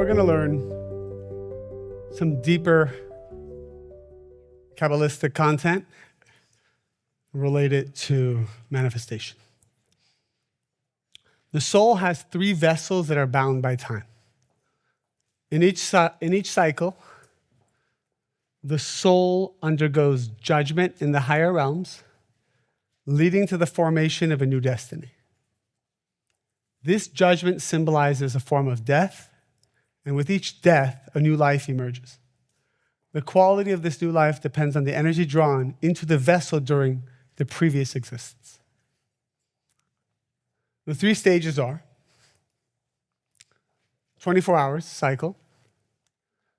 we're going to learn some deeper Kabbalistic content related to manifestation. The soul has three vessels that are bound by time. In each cycle, the soul undergoes judgment in the higher realms, leading to the formation of a new destiny. This judgment symbolizes a form of death, and with each death, a new life emerges. The quality of this new life depends on the energy drawn into the vessel during the previous existence. The three stages are 24 hours cycle.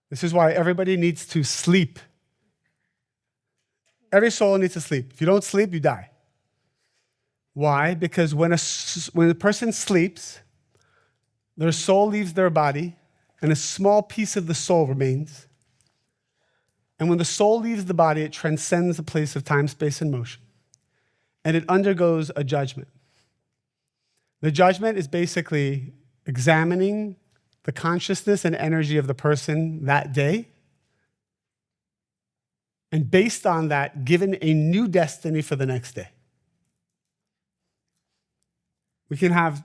This is why everybody needs to sleep. Every soul needs to sleep. If you don't sleep, you die. Why? Because when a person sleeps, their soul leaves their body, and a small piece of the soul remains. And when the soul leaves the body, it transcends the place of time, space, and motion. And it undergoes a judgment. The judgment is basically examining the consciousness and energy of the person that day. And based on that, given a new destiny for the next day. We can have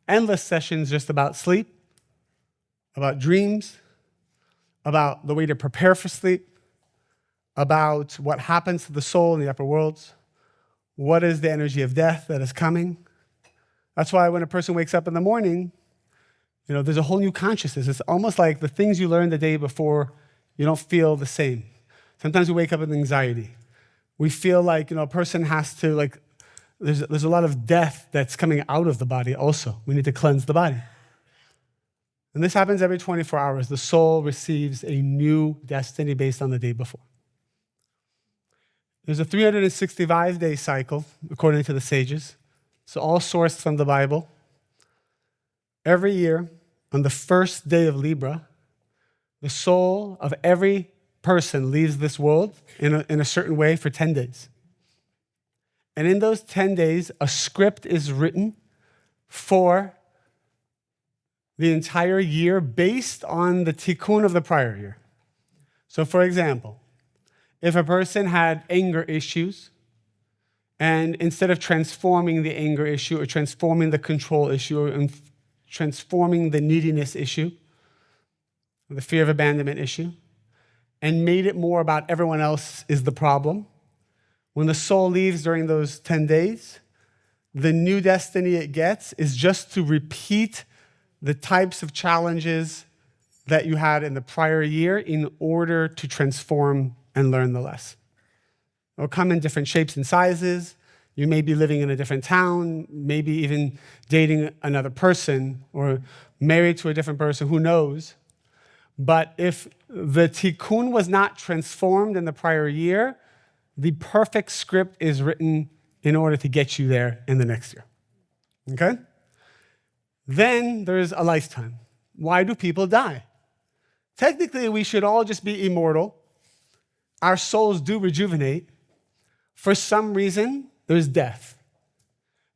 endless sessions just about sleep, about dreams, about the way to prepare for sleep, about what happens to the soul in the upper worlds, what is the energy of death that is coming. That's why when a person wakes up in the morning, there's a whole new consciousness. It's almost like the things you learned the day before, you don't feel the same. Sometimes we wake up with anxiety. We feel like, a person has to, there's a lot of death that's coming out of the body also. We need to cleanse the body. And this happens every 24 hours. The soul receives a new destiny based on the day before. There's a 365-day cycle, according to the sages. It's all sourced from the Bible. Every year, on the first day of Libra, the soul of every person leaves this world in a certain way for 10 days. And in those 10 days, a script is written for the entire year based on the tikkun of the prior year. So for example, if a person had anger issues, and instead of transforming the anger issue or transforming the control issue or transforming the neediness issue, the fear of abandonment issue, and made it more about everyone else is the problem, when the soul leaves during those 10 days, the new destiny it gets is just to repeat the types of challenges that you had in the prior year in order to transform and learn the lesson. It'll come in different shapes and sizes. You may be living in a different town, maybe even dating another person or married to a different person, who knows? But if the tikkun was not transformed in the prior year, the perfect script is written in order to get you there in the next year. Okay? Then there's a lifetime. Why do people die? Technically, we should all just be immortal. Our souls do rejuvenate. For some reason, there's death.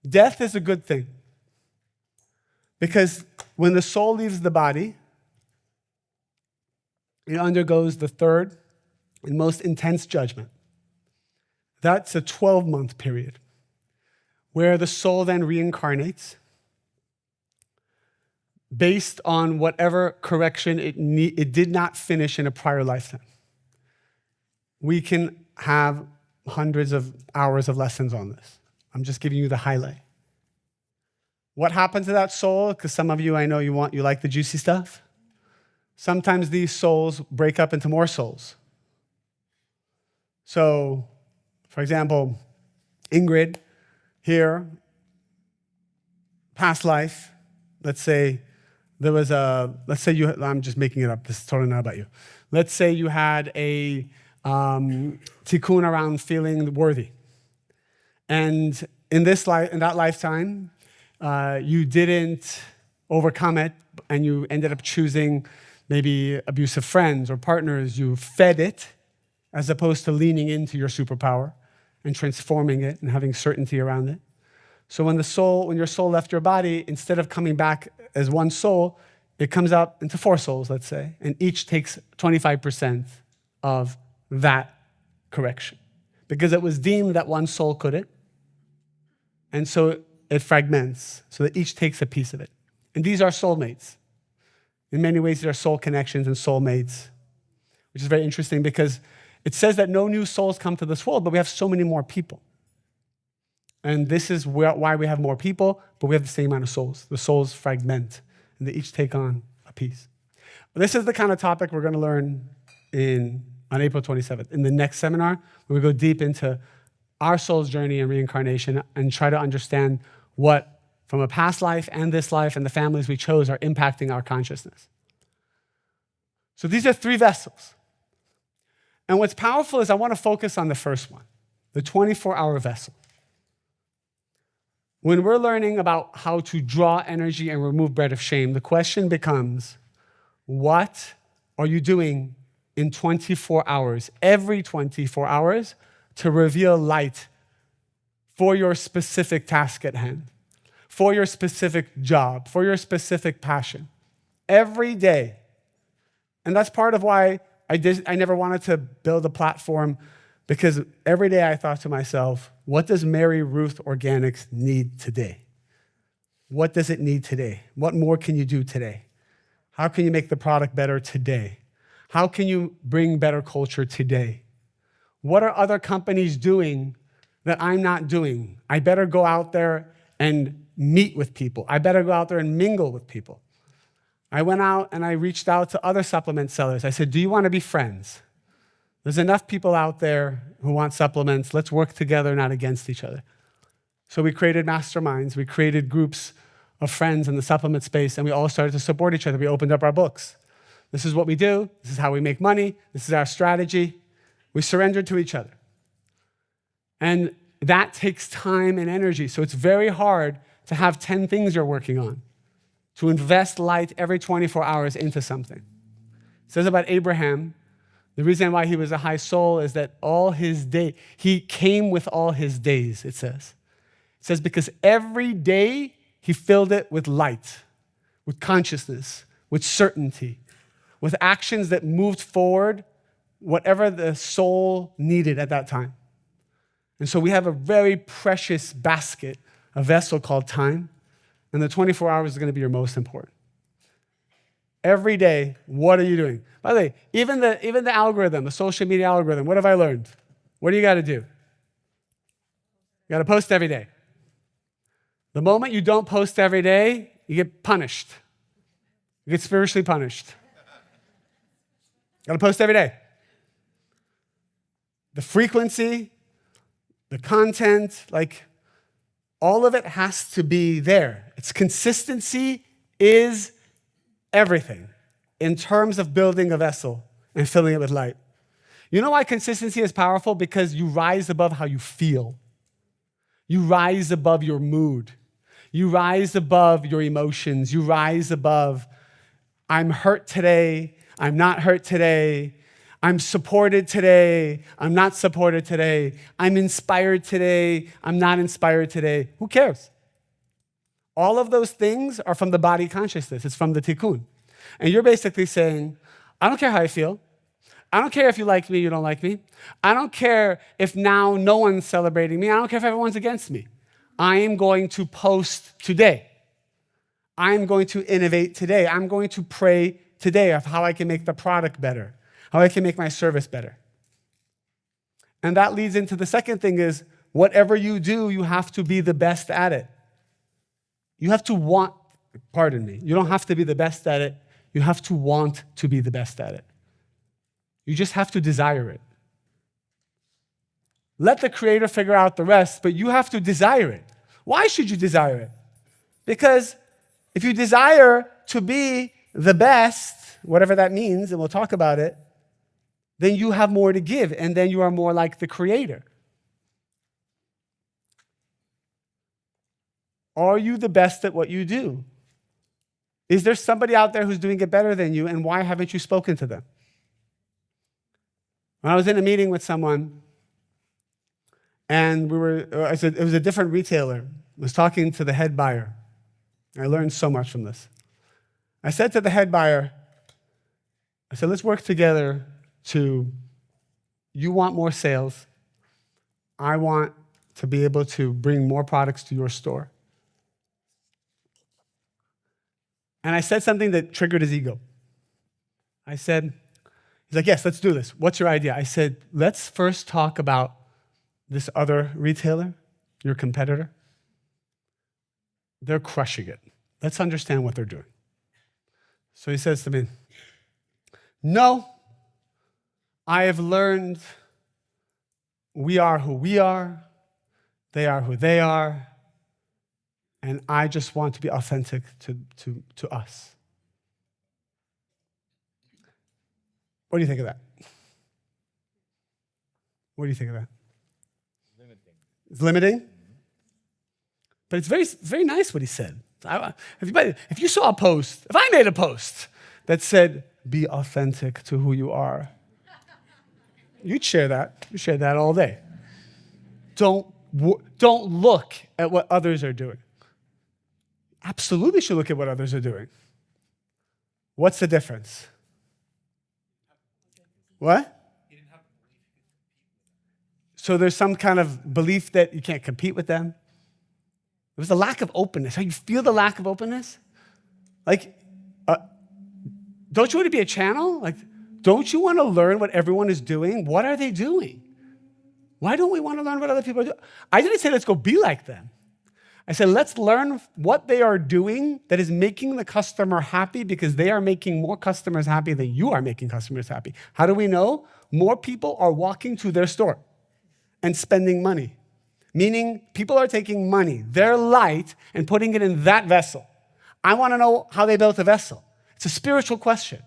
Death is a good thing. Because when the soul leaves the body, it undergoes the third and most intense judgment. That's a 12-month period where the soul then reincarnates based on whatever correction it did not finish in a prior lifetime. We can have hundreds of hours of lessons on this. I'm just giving you the highlight. What happened to that soul? Because some of you, I know you like the juicy stuff. Sometimes these souls break up into more souls. So, for example, Ingrid here, past life, let's say I'm just making it up. This is totally not about you. Let's say you had a tikkun around feeling worthy. And in that lifetime, you didn't overcome it, and you ended up choosing maybe abusive friends or partners. You fed it as opposed to leaning into your superpower and transforming it and having certainty around it. So when your soul left your body, instead of coming back as one soul, it comes out into 4 souls, let's say, and each takes 25% of that correction. Because it was deemed that one soul couldn't, and so it fragments, so that each takes a piece of it. And these are soulmates. In many ways, they're soul connections and soulmates, which is very interesting because it says that no new souls come to this world, but we have so many more people. And this is why we have more people, but we have the same amount of souls. The souls fragment, and they each take on a piece. But this is the kind of topic we're going to learn on April 27th. In the next seminar, where we go deep into our soul's journey and reincarnation and try to understand what, from a past life and this life and the families we chose, are impacting our consciousness. So these are 3 vessels. And what's powerful is I want to focus on the first one, the 24-hour vessel. When we're learning about how to draw energy and remove bread of shame, the question becomes, what are you doing in 24 hours, every 24 hours, to reveal light for your specific task at hand, for your specific job, for your specific passion, every day? And that's part of why I never wanted to build a platform, because every day I thought to myself, what does Mary Ruth Organics need today? What does it need today? What more can you do today? How can you make the product better today? How can you bring better culture today? What are other companies doing that I'm not doing? I better go out there and meet with people. I better go out there and mingle with people. I went out and I reached out to other supplement sellers. I said, do you want to be friends? There's enough people out there who want supplements. Let's work together, not against each other. So we created masterminds. We created groups of friends in the supplement space, and we all started to support each other. We opened up our books. This is what we do. This is how we make money. This is our strategy. We surrendered to each other. And that takes time and energy. So it's very hard to have 10 things you're working on, to invest light every 24 hours into something. It says about Abraham, the reason why he was a high soul is that all his day, he came with all his days, it says. It says because every day he filled it with light, with consciousness, with certainty, with actions that moved forward whatever the soul needed at that time. And so we have a very precious basket, a vessel called time, and the 24 hours is going to be your most important. Every day, what are you doing? By the way, even the algorithm, the social media algorithm, what have I learned? What do you got to do? You got to post every day. The moment you don't post every day, you get punished. You get spiritually punished. Got to post every day. The frequency, the content, like all of it has to be there. Its consistency is everything in terms of building a vessel and filling it with light. You know why consistency is powerful? Because you rise above how you feel. You rise above your mood. You rise above your emotions. You rise above, I'm hurt today, I'm not hurt today, I'm supported today, I'm not supported today, I'm inspired today, I'm not inspired today. Who cares? All of those things are from the body consciousness. It's from the tikkun. And you're basically saying, I don't care how I feel. I don't care if you like me, you don't like me. I don't care if now no one's celebrating me. I don't care if everyone's against me. I am going to post today. I'm going to innovate today. I'm going to pray today of how I can make the product better, how I can make my service better. And that leads into the second thing is, whatever you do, you have to be the best at it. You have to want, pardon me, you don't have to be the best at it. You have to want to be the best at it. You just have to desire it. Let the creator figure out the rest, but you have to desire it. Why should you desire it? Because if you desire to be the best, whatever that means, and we'll talk about it, then you have more to give, and then you are more like the creator. Are you the best at what you do? Is there somebody out there who's doing it better than you, and why haven't you spoken to them? When I was in a meeting with someone, and it was a different retailer, I was talking to the head buyer. I learned so much from this. I said to the head buyer, I said, let's work together you want more sales. I want to be able to bring more products to your store. And I said something that triggered his ego. I said, he's like, yes, let's do this. What's your idea? I said, let's first talk about this other retailer, your competitor. They're crushing it. Let's understand what they're doing. So he says to me, no, I have learned we are who we are, they are who they are, and I just want to be authentic to us. What do you think of that? What do you think of that? Limiting. It's limiting? But it's very, very nice what he said. If you saw a post, if I made a post that said, be authentic to who you are, you'd share that. You share that all day. Don't look at what others are doing. Absolutely should look at what others are doing. What's the difference? What? So there's some kind of belief that you can't compete with them. There's a lack of openness. How you feel the lack of openness? Like, don't you want to be a channel? Like, don't you want to learn what everyone is doing? What are they doing? Why don't we want to learn what other people are doing? I didn't say let's go be like them. I said let's learn what they are doing that is making the customer happy because they are making more customers happy than you are making customers happy. How do we know? More people are walking to their store and spending money. Meaning people are taking money, their light, and putting it in that vessel. I want to know how they built a vessel. It's a spiritual question.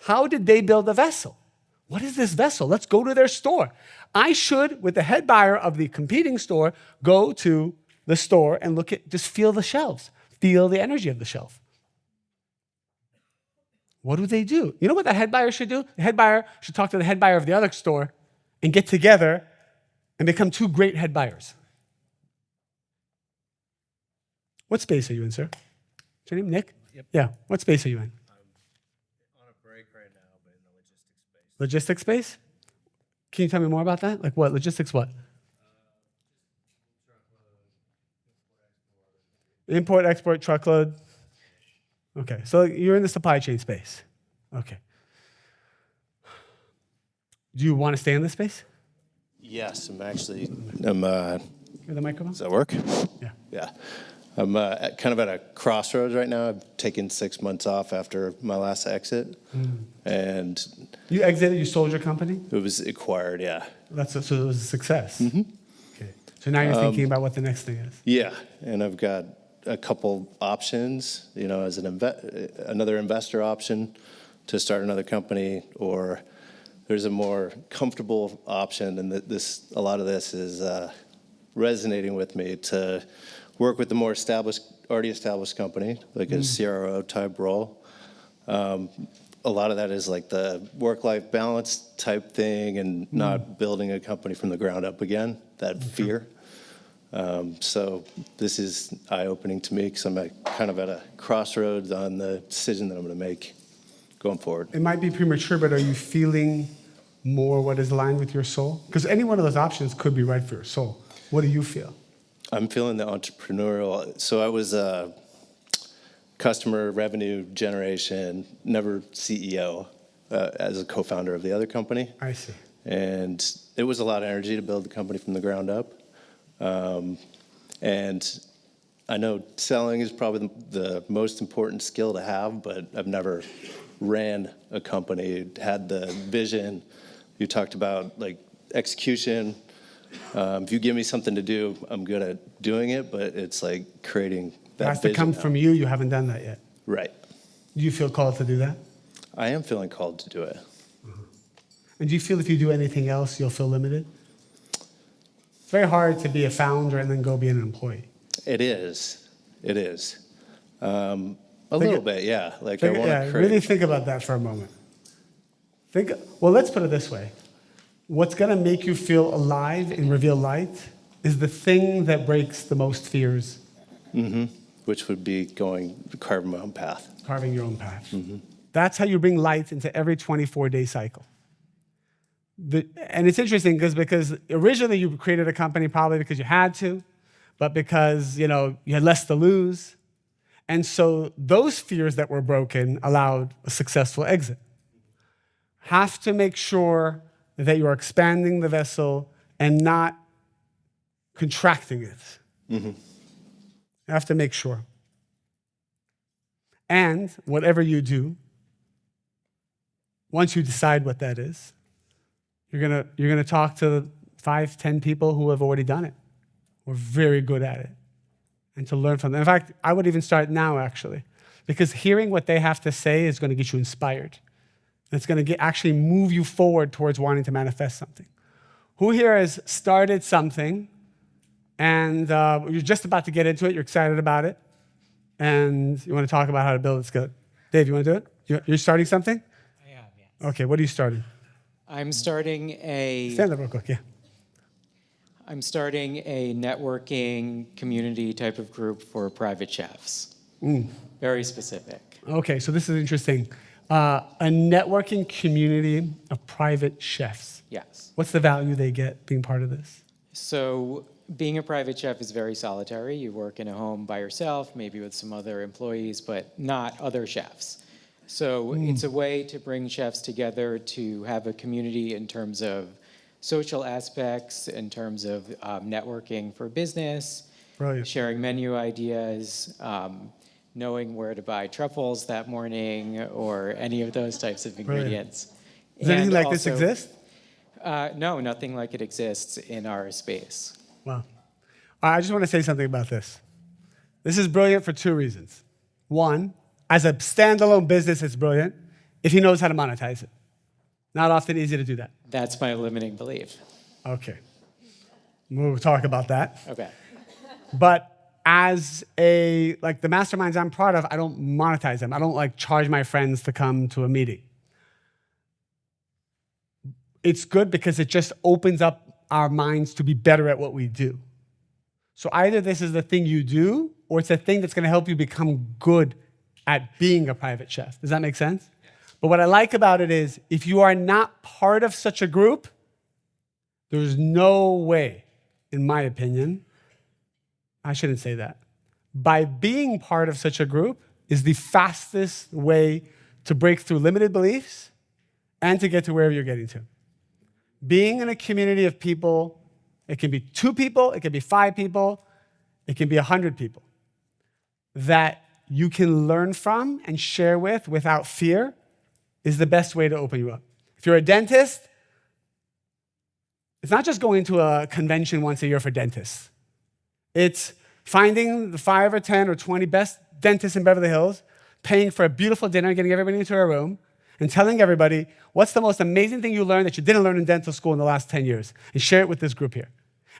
How did they build a vessel? What is this vessel? Let's go to their store. I should, with the head buyer of the competing store, go to the store and just feel the shelves, feel the energy of the shelf. What do they do? You know what the head buyer should do? The head buyer should talk to the head buyer of the other store and get together and become two great head buyers. What space are you in, sir? What's your name, Nick? Yep. Yeah. What space are you in? I'm on a break right now, but in the logistics space. Logistics space? Can you tell me more about that? Like what? Logistics what? Import, export, truckload. Okay, so you're in the supply chain space. Okay. Do you want to stay in this space? Yes, I'm Hear the microphone? does that work? Yeah. Yeah. I'm kind of at a crossroads right now. I've taken 6 months off after my last exit. And You exited, you sold your company? it was acquired, yeah. So it was a success. Okay. So now you're thinking about what the next thing is. Yeah, and I've got a couple options, as another investor option to start another company, or there's a more comfortable option, and a lot of this is resonating with me, to work with the more already established company, like a CRO type role. A lot of that is like the work-life balance type thing, and not building a company from the ground up again, that fear. So this is eye-opening to me because I'm kind of at a crossroads on the decision that I'm going to make going forward. It might be premature, but are you feeling more what is aligned with your soul? Because any one of those options could be right for your soul. What do you feel? I'm feeling the entrepreneurial. So I was customer revenue generation, never CEO, as a co-founder of the other company. I see. And it was a lot of energy to build the company from the ground up. And I know selling is probably the most important skill to have, but I've never ran a company, had the vision. You talked about like execution. If you give me something to do, I'm good at doing it, but it's like creating that It has to vision come out. from you. You haven't done that yet. Right. Do you feel called to do that? I am feeling called to do it. And do you feel if you do anything else, you'll feel limited? It's very hard to be a founder and then go be an employee. It is. It is. A little bit, yeah. Like I want to create. Really think about that for a moment. Well, let's put it this way. What's going to make you feel alive and reveal light is the thing that breaks the most fears. which would be carving my own path. Carving your own path. That's how you bring light into every 24-day cycle. And it's interesting because originally you created a company probably because you had to, but because you had less to lose. And so those fears that were broken allowed a successful exit. Have to make sure that you are expanding the vessel and not contracting it. You have to make sure. And whatever you do, once you decide what that is, you're gonna talk to 5, 10 people who have already done it, who are very good at it, and to learn from them. In fact, I would even start now, actually, because hearing what they have to say is going to get you inspired. It's going to actually move you forward towards wanting to manifest something. Who here has started something, and you're just about to get into it, you're excited about it, and you want to talk about how to build it? It's good. Dave, you want to do it? You're starting something? I am, yes. Okay, what are you starting? I'm starting Stand up real quick, yeah. I'm starting a networking community type of group for private chefs. Very specific. Okay, so this is interesting. A networking community of private chefs. Yes. What's the value they get being part of this? So being a private chef is very solitary. You work in a home by yourself, maybe with some other employees, but not other chefs. So it's a way to bring chefs together to have a community in terms of social aspects, in terms of networking for business, Brilliant. sharing menu ideas, knowing where to buy truffles that morning, or any of those types of ingredients. Does anything And like this also- exist? No, nothing like it exists in our space. Wow. I just want to say something about this. This is brilliant for 2 reasons. One, as a standalone business, it's brilliant if he knows how to monetize it. Not often easy to do that. That's my limiting belief. Okay. We'll talk about that. Okay. But as the masterminds I'm part of, I don't monetize them. I don't charge my friends to come to a meeting. It's good because it just opens up our minds to be better at what we do. So either this is the thing you do, or it's a thing that's going to help you become good at being a private chef. Does that make sense? Yes. But what I like about it is, if you are not part of such a group, there's no way, in my opinion, I shouldn't say that. By being part of such a group is the fastest way to break through limited beliefs and to get to wherever you're getting to. Being in a community of people, it can be 2 people, it can be 5 people, it can be 100 people, that you can learn from and share with without fear is the best way to open you up. If you're a dentist, it's not just going to a convention once a year for dentists. It's finding the 5 or 10 or 20 best dentists in Beverly Hills, paying for a beautiful dinner, getting everybody into a room, and telling everybody what's the most amazing thing you learned that you didn't learn in dental school in the last 10 years, and share it with this group here.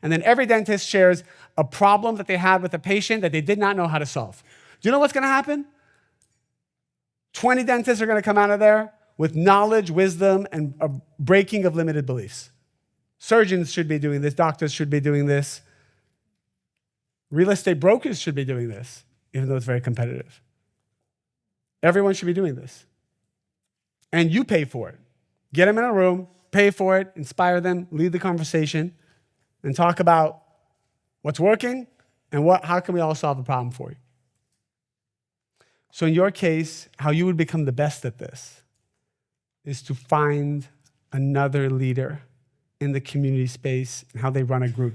And then every dentist shares a problem that they had with a patient that they did not know how to solve. Do you know what's going to happen? 20 dentists are going to come out of there with knowledge, wisdom, and a breaking of limited beliefs. Surgeons should be doing this. Doctors should be doing this. Real estate brokers should be doing this, even though it's very competitive. Everyone should be doing this. And you pay for it. Get them in a room, pay for it, inspire them, lead the conversation, and talk about what's working and how can we all solve the problem for you. So in your case, how you would become the best at this is to find another leader in the community space and how they run a group.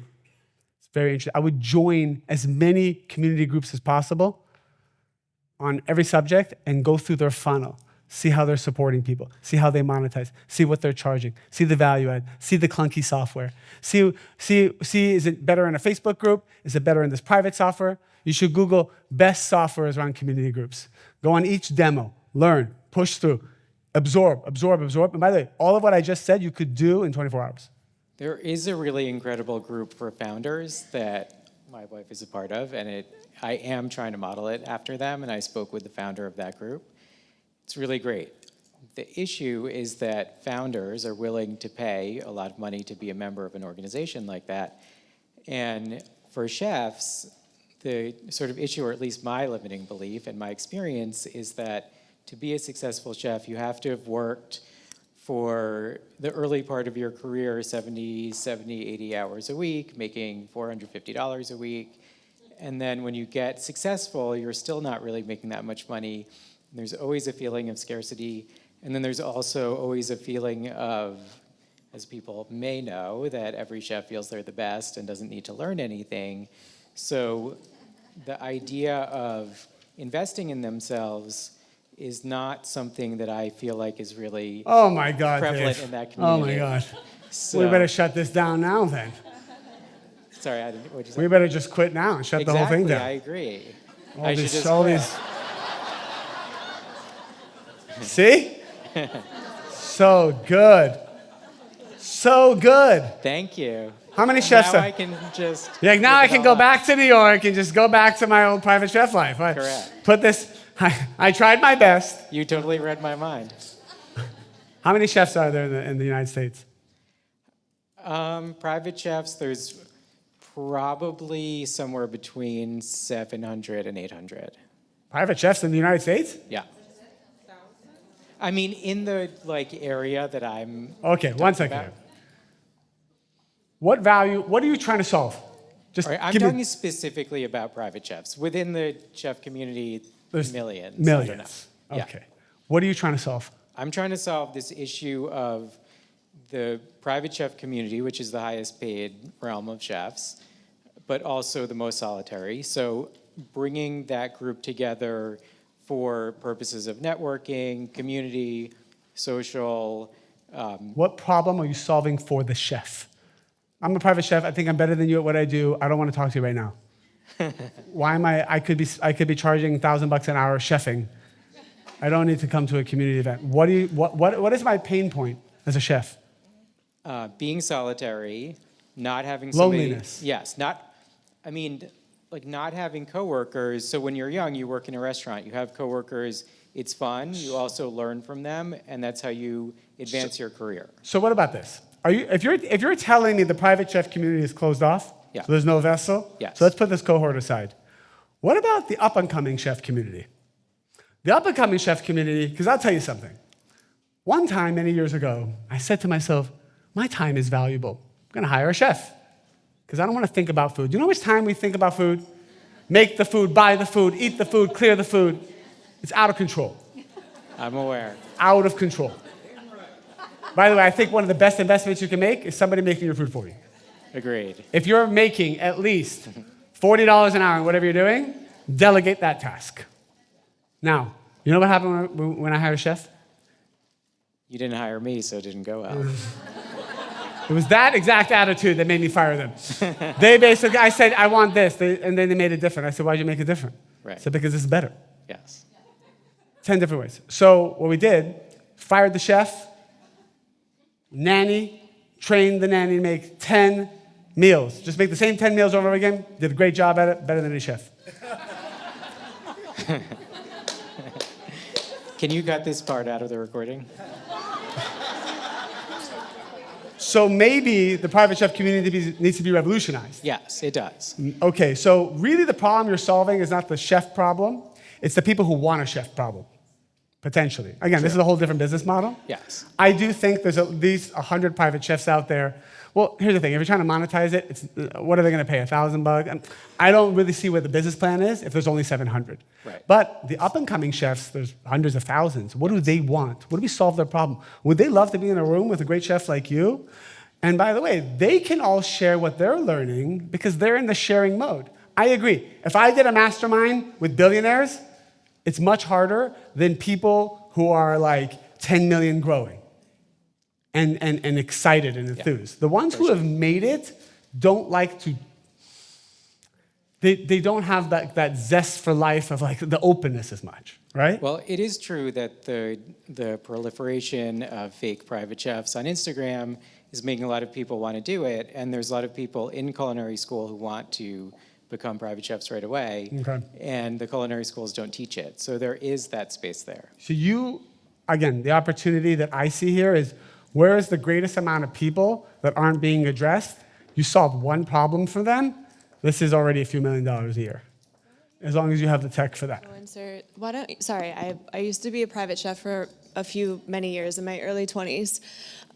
It's very interesting. I would join as many community groups as possible on every subject and go through their funnel. See how they're supporting people. See how they monetize. See what they're charging. See the value add. See the clunky software. See, is it better in a Facebook group? Is it better in this private software? You should Google best softwares around community groups. Go on each demo. Learn. Push through. Absorb. And by the way, all of what I just said you could do in 24 hours. There is a really incredible group for founders that my wife is a part of, and I am trying to model it after them, and I spoke with the founder of that group. It's really great. The issue is that founders are willing to pay a lot of money to be a member of an organization like that. And for chefs, the sort of issue, or at least my limiting belief and my experience, is that to be a successful chef, you have to have worked for the early part of your career 70, 80 hours a week, making $450 a week. And then when you get successful, you're still not really making that much money. There's always a feeling of scarcity. And then there's also always a feeling of, as people may know, that every chef feels they're the best and doesn't need to learn anything. So the idea of investing in themselves is not something that I feel like is really Oh my God, prevalent Dave. in that Oh community. my God. So, We better shut this down now then. sorry, I didn't, what'd you say? We better just quit now and shut the whole thing Exactly, down. I agree. All I should these- just all quit. these- See? So good. So good. Thank you. How many chefs Now are- I can just... Yeah, now give I it can all go up. back to New York and just go back to my old private chef life. Correct. Put this, I tried my best. You totally read my mind. How many chefs are there in the United States? Private chefs, there's probably somewhere between 700 and 800. Private chefs in the United States? Yeah. I mean, in the area that I'm... Okay, one second. about. here. What are you trying to solve? Just All right, I'm give me- talking specifically about private chefs. Within the chef community, There's millions. I don't Millions. know. Yeah. Okay. What are you trying to solve? I'm trying to solve this issue of the private chef community, which is the highest paid realm of chefs, but also the most solitary. So bringing that group together for purposes of networking, community, social. What problem are you solving for the chef? I'm a private chef. I think I'm better than you at what I do. I don't want to talk to you right now. Why am I could be charging $1,000 an hour chefing. I don't need to come to a community event. What is my pain point as a chef? Being solitary, not having somebody. Loneliness. Yes, not having coworkers. So when you're young, you work in a restaurant, you have coworkers, it's fun, you also learn from them, and that's how you advance your career. So what about this? If you're telling me the private chef community is closed off, Yeah. so there's no vessel, Yes. so let's put this cohort aside. What about the up-and-coming chef community? The up-and-coming chef community, because I'll tell you something. One time, many years ago, I said to myself, my time is valuable. I'm going to hire a chef because I don't want to think about food. Do you know how much time we think about food? Make the food, buy the food, eat the food, clear the food. It's out of control. I'm aware. Out of control. By the way, I think one of the best investments you can make is somebody making your food for you. Agreed. If you're making at least $40 an hour in whatever you're doing, delegate that task. Now, you know what happened when I hired a chef? You didn't hire me, so it didn't go well. It was that exact attitude that made me fire them. I said, I want this, and then they made it different. I said, why'd you make it different? Right. I said, because this is better. Yes. 10 different ways. So what we did, fired the chef, nanny, trained the nanny to make 10 meals. Just make the same 10 meals over and over again. Did a great job at it, better than any chef. Can you cut this part out of the recording? So maybe the private chef community needs to be revolutionized. Yes, it does. Okay, so really the problem you're solving is not the chef problem, it's the people who want a chef problem, potentially. Again, this is a whole different business model. Yes. I do think there's at least 100 private chefs out there. Well, here's the thing, if you're trying to monetize it, what are they gonna pay, $1,000? I don't really see what the business plan is if there's only 700. Right. But the up-and-coming chefs, there's hundreds of thousands. What do they want? What do we solve their problem? Would they love to be in a room with a great chef like you? And by the way, they can all share what they're learning because they're in the sharing mode. I agree. If I did a mastermind with billionaires, it's much harder than people who are like 10 million growing and excited and enthused. The ones who have made it don't like to, they don't have that zest for life of like the openness as much, right? Well, it is true that the proliferation of fake private chefs on Instagram is making a lot of people want to do it, and there's a lot of people in culinary school who want to become private chefs right away, Okay. and the culinary schools don't teach it. So there is that space there. So again, the opportunity that I see here is where is the greatest amount of people that aren't being addressed? You solve one problem for them, this is already a few $1 million a year. as long as you have the tech for that. Influencer. Why don't? Sorry, I used to be a private chef for many years in my early 20s,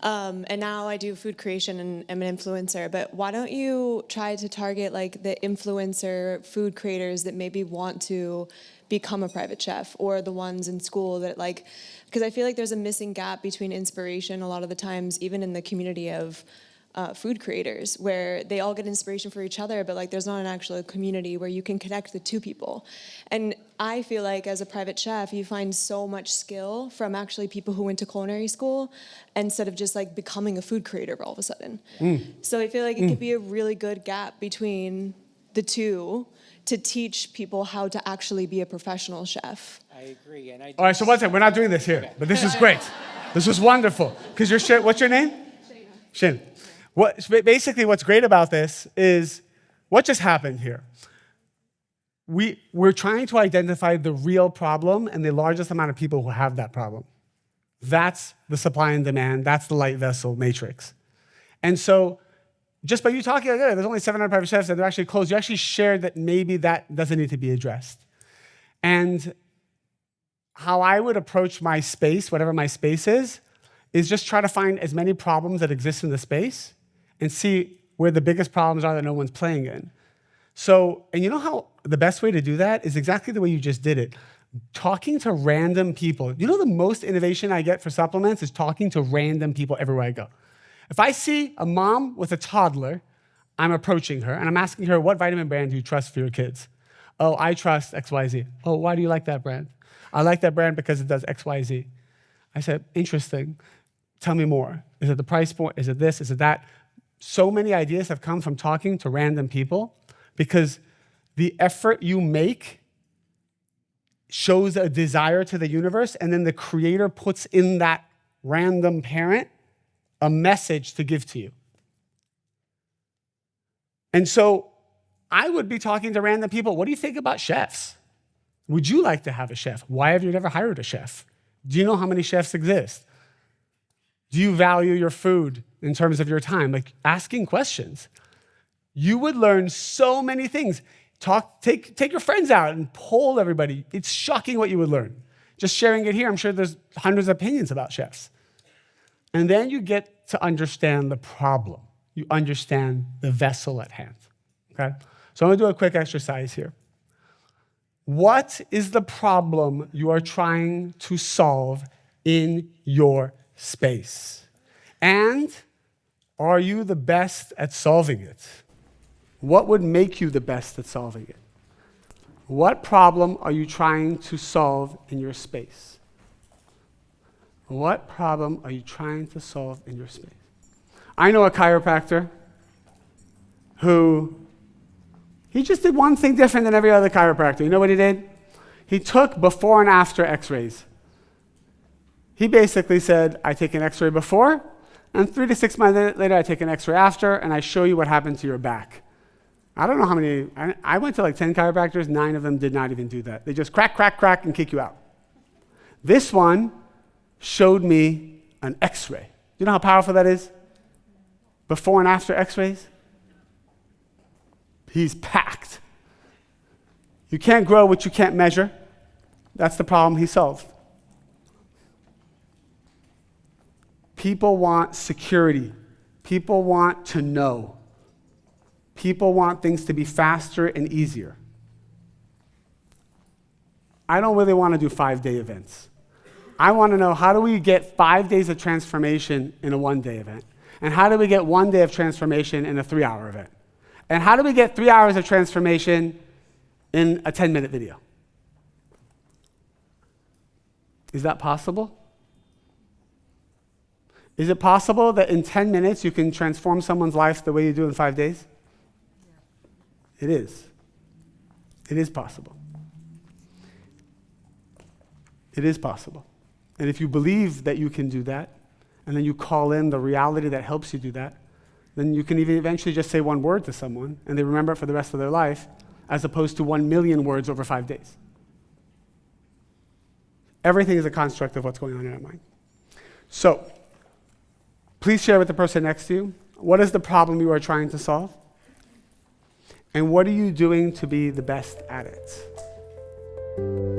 and now I do food creation and I'm an influencer. But why don't you try to target like the influencer food creators that maybe want to become a private chef, or the ones in school that like, because I feel like there's a missing gap between inspiration a lot of the times, even in the community of food creators, where they all get inspiration for each other, but like there's not an actual community where you can connect the two people. And I feel like as a private chef, you find so much skill from actually people who went to culinary school instead of just like becoming a food creator all of a sudden. So I feel like it could be a really good gap between the two to teach people how to actually be a professional chef. I agree, and I. All right, so one second, we're not doing this here, but this is great. This was wonderful. Because what's your name? Shayna. Basically, what's great about this is what just happened here. We're trying to identify the real problem and the largest amount of people who have that problem. That's the supply and demand. That's the light vessel matrix. And so just by you talking, like, oh, there's only 700 private chefs that are actually closed, you actually shared that maybe that doesn't need to be addressed. And how I would approach my space, whatever my space is just try to find as many problems that exist in the space and see where the biggest problems are that no one's playing in. So, and you know how the best way to do that is exactly the way you just did it. Talking to random people. You know the most innovation I get for supplements is talking to random people everywhere I go. If I see a mom with a toddler, I'm approaching her and I'm asking her, what vitamin brand do you trust for your kids? Oh, I trust XYZ. Oh, why do you like that brand? I like that brand because it does XYZ. I said, interesting. Tell me more. Is it the price point? Is it this? Is it that? So many ideas have come from talking to random people because the effort you make shows a desire to the universe, and then the creator puts in that random parent a message to give to you. And so I would be talking to random people. What do you think about chefs? Would you like to have a chef? Why have you never hired a chef? Do you know how many chefs exist? Do you value your food in terms of your time? Like asking questions. You would learn so many things. Take your friends out and poll everybody. It's shocking what you would learn. Just sharing it here, I'm sure there's hundreds of opinions about chefs. And then you get to understand the problem. You understand the vessel at hand, okay? So I'm gonna do a quick exercise here. What is the problem you are trying to solve in your space? And are you the best at solving it? What would make you the best at solving it? What problem are you trying to solve in your space? What problem are you trying to solve in your space? I know a chiropractor who, he just did one thing different than every other chiropractor. You know what he did? He took before and after x-rays. He basically said, I take an x-ray before, and 3 to 6 months later, I take an x-ray after, and I show you what happened to your back. I don't know how many, I went to like 10 chiropractors, 9 of them did not even do that. They just crack, crack, crack, and kick you out. This one showed me an x-ray. You know how powerful that is? Before and after x-rays? He's packed. You can't grow what you can't measure. That's the problem he solved. People want security. People want to know. People want things to be faster and easier. I don't really want to do 5-day events. I want to know, how do we get 5 days of transformation in a 1-day event? And how do we get 1 day of transformation in a 3-hour event? And how do we get 3 hours of transformation in a 10-minute video? Is that possible? Is it possible that in 10 minutes you can transform someone's life the way you do in 5 days? It is. It is possible. It is possible. And if you believe that you can do that, and then you call in the reality that helps you do that, then you can even eventually just say one word to someone, and they remember it for the rest of their life, as opposed to 1 million words over 5 days. Everything is a construct of what's going on in our mind. So, please share with the person next to you, what is the problem you are trying to solve? And what are you doing to be the best at it?